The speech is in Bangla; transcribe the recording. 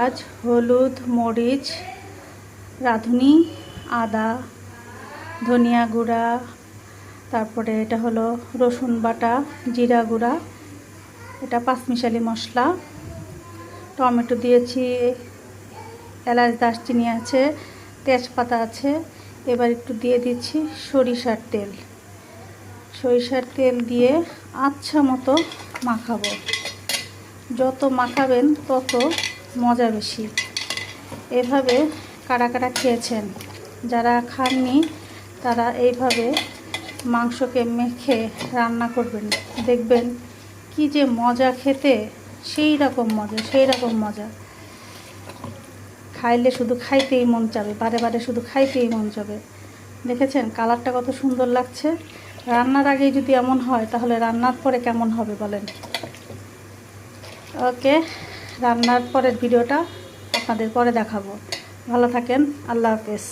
পেঁয়াজ, হলুদ, মরিচ, রাঁধুনি, আদা, ধনিয়া গুঁড়া, তারপরে এটা হলো রসুন বাটা, জিরা গুঁড়া, এটা পাঁচমিশালি মশলা, টমেটো দিয়েছি, এলাচ দারচিনি আছে, তেজপাতা আছে। এবার একটু দিয়ে দিচ্ছি সরিষার তেল। সরিষার তেল দিয়ে আচ্ছা মতো মাখাবো। যত মাখাবেন তত মজা বেশি। এভাবে কারা কারা খেয়েছেন, যারা খাননি তারা এইভাবে মাংসকে মেখে রান্না করবেন, দেখবেন কি যে মজা খেতে, সেই রকম মজা। খাইলে শুধু খাইতেই মন চাবে, বারে বারে শুধু খাইতেই মন চাবে। দেখেছেন কালারটা কত সুন্দর লাগছে। রান্নার আগেই যদি এমন হয় তাহলে রান্নার পরে কেমন হবে বলেন। ওকে, রান্নার পরের ভিডিওটা আপনাদের পরে দেখাবো। ভালো থাকেন, আল্লাহ হাফেজ।